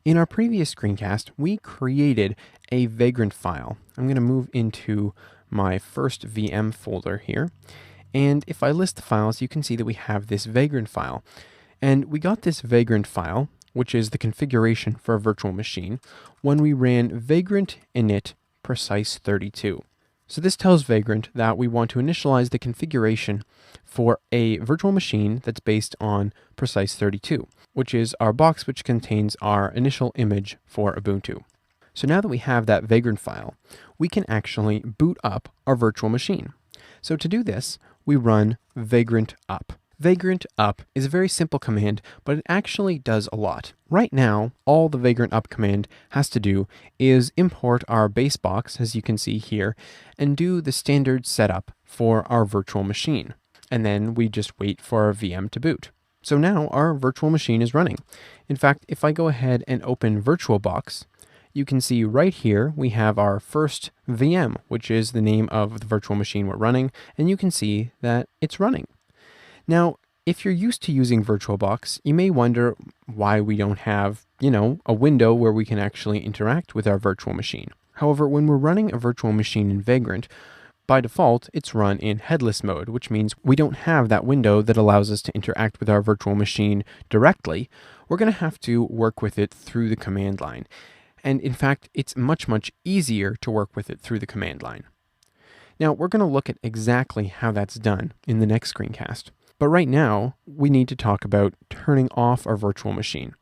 In our previous screencast, we created a Vagrant file. I'm going to move into my first VM folder here. And if I list the files, you can see that we have this Vagrant file. And we got this Vagrant file, which is the configuration for a virtual machine, when we ran vagrant init precise32. So this tells Vagrant that we want to initialize the configuration for a virtual machine that's based on Precise32, which is our box which contains our initial image for Ubuntu. So now that we have that Vagrant file, we can actually boot up our virtual machine. So to do this, we run vagrant up. Vagrant up is a very simple command, but it actually does a lot. Right now, all the vagrant up command has to do is import our base box, as you can see here, and do the standard setup for our virtual machine. And then we just wait for our VM to boot. So now our virtual machine is running. In fact, if I go ahead and open VirtualBox, you can see right here we have our first VM, which is the name of the virtual machine we're running, and you can see that it's running. Now, if you're used to using VirtualBox, you may wonder why we don't have, a window where we can actually interact with our virtual machine. However, when we're running a virtual machine in Vagrant, by default, it's run in headless mode, which means we don't have that window that allows us to interact with our virtual machine directly. We're going to have to work with it through the command line. And in fact, it's much, much easier to work with it through the command line. Now, we're going to look at exactly how that's done in the next screencast. But right now, we need to talk about turning off our virtual machine.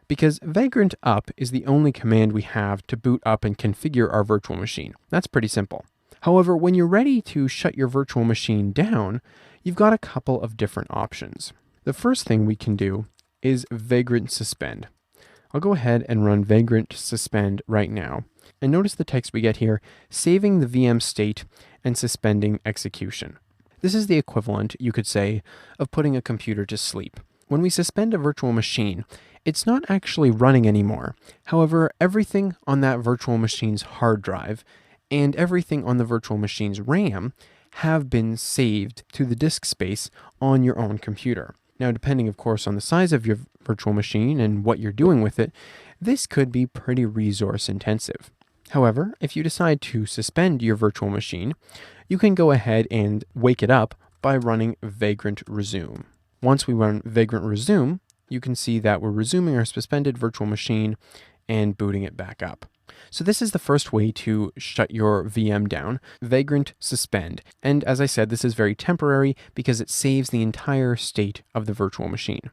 Because vagrant up is the only command we have to boot up and configure our virtual machine. That's pretty simple. However, when you're ready to shut your virtual machine down, you've got a couple of different options. The first thing we can do is vagrant suspend. I'll go ahead and run vagrant suspend right now. And notice the text we get here, saving the VM state and suspending execution. This is the equivalent, you could say, of putting a computer to sleep. When we suspend a virtual machine, it's not actually running anymore. However, everything on that virtual machine's hard drive and everything on the virtual machine's RAM have been saved to the disk space on your own computer. Now, depending, of course, on the size of your virtual machine and what you're doing with it, this could be pretty resource intensive. However, if you decide to suspend your virtual machine, you can go ahead and wake it up by running vagrant resume. Once we run vagrant resume, you can see that we're resuming our suspended virtual machine and booting it back up. So this is the first way to shut your VM down, vagrant suspend. And as I said, this is very temporary because it saves the entire state of the virtual machine.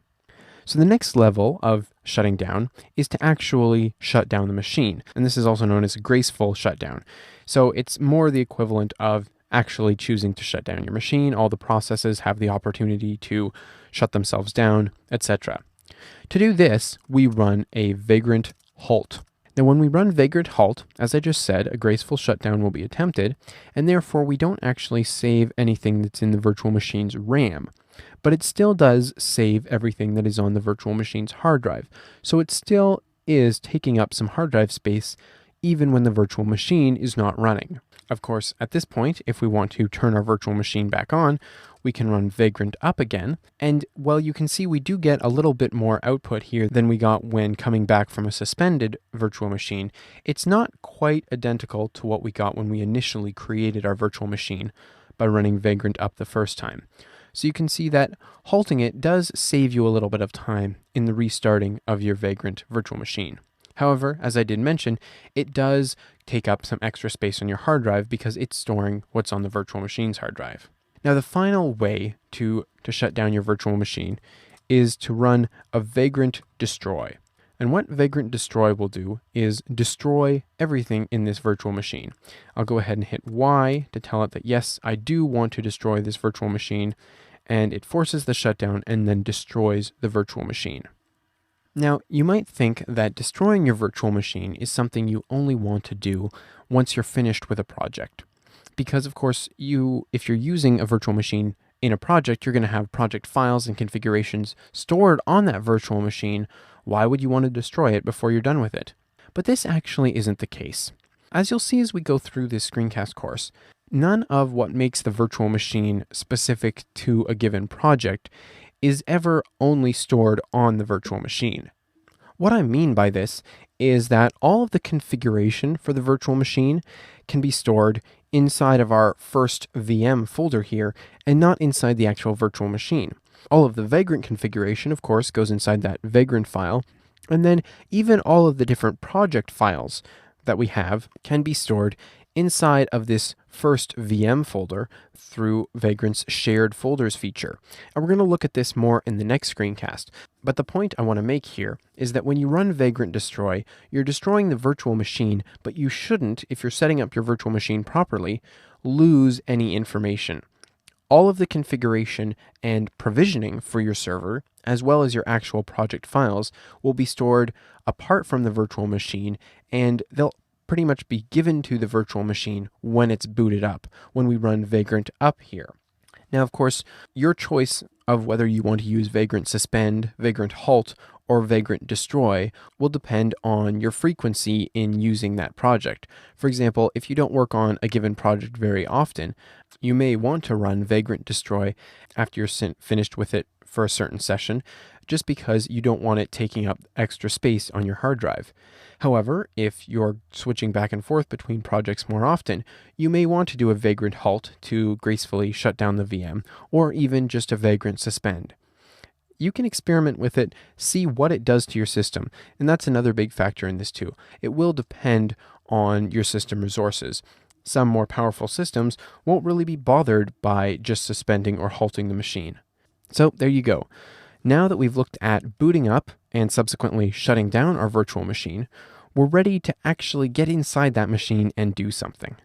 So the next level of shutting down is to actually shut down the machine. And this is also known as a graceful shutdown. So it's more the equivalent of actually choosing to shut down your machine. All the processes have the opportunity to shut themselves down, etc. To do this, we run a vagrant halt. Now, when we run vagrant halt, as I just said, a graceful shutdown will be attempted, and therefore we don't actually save anything that's in the virtual machine's RAM. But it still does save everything that is on the virtual machine's hard drive. So it still is taking up some hard drive space even when the virtual machine is not running. Of course, at this point, if we want to turn our virtual machine back on, we can run vagrant up again. And well, you can see we do get a little bit more output here than we got when coming back from a suspended virtual machine. It's not quite identical to what we got when we initially created our virtual machine by running vagrant up the first time. So you can see that halting it does save you a little bit of time in the restarting of your vagrant virtual machine. However, as I did mention, it does take up some extra space on your hard drive because it's storing what's on the virtual machine's hard drive. Now, the final way to shut down your virtual machine is to run a vagrant destroy. And what vagrant destroy will do is destroy everything in this virtual machine. I'll go ahead and hit Y to tell it that yes, I do want to destroy this virtual machine, and it forces the shutdown and then destroys the virtual machine. Now, you might think that destroying your virtual machine is something you only want to do once you're finished with a project. Because, of course, if you're using a virtual machine in a project, you're going to have project files and configurations stored on that virtual machine. Why would you want to destroy it before you're done with it? But this actually isn't the case. As you'll see as we go through this screencast course, none of what makes the virtual machine specific to a given project is ever only stored on the virtual machine. What I mean by this is that all of the configuration for the virtual machine can be stored inside of our first VM folder here and not inside the actual virtual machine. All of the Vagrant configuration, of course, goes inside that Vagrant file, and then even all of the different project files that we have can be stored inside of this first VM folder through Vagrant's shared folders feature. And we're going to look at this more in the next screencast. But the point I want to make here is that when you run Vagrant Destroy, you're destroying the virtual machine, but you shouldn't, if you're setting up your virtual machine properly, lose any information. All of the configuration and provisioning for your server, as well as your actual project files, will be stored apart from the virtual machine, and they'll pretty much be given to the virtual machine when it's booted up, when we run Vagrant up here. Now, of course, your choice of whether you want to use Vagrant Suspend, Vagrant Halt, or Vagrant Destroy will depend on your frequency in using that project. For example, if you don't work on a given project very often, you may want to run Vagrant Destroy after you're finished with it for a certain session, just because you don't want it taking up extra space on your hard drive. However, if you're switching back and forth between projects more often, you may want to do a Vagrant Halt to gracefully shut down the VM, or even just a Vagrant Suspend. You can experiment with it, see what it does to your system, and that's another big factor in this too. It will depend on your system resources. Some more powerful systems won't really be bothered by just suspending or halting the machine. So there you go. Now that we've looked at booting up and subsequently shutting down our virtual machine, we're ready to actually get inside that machine and do something.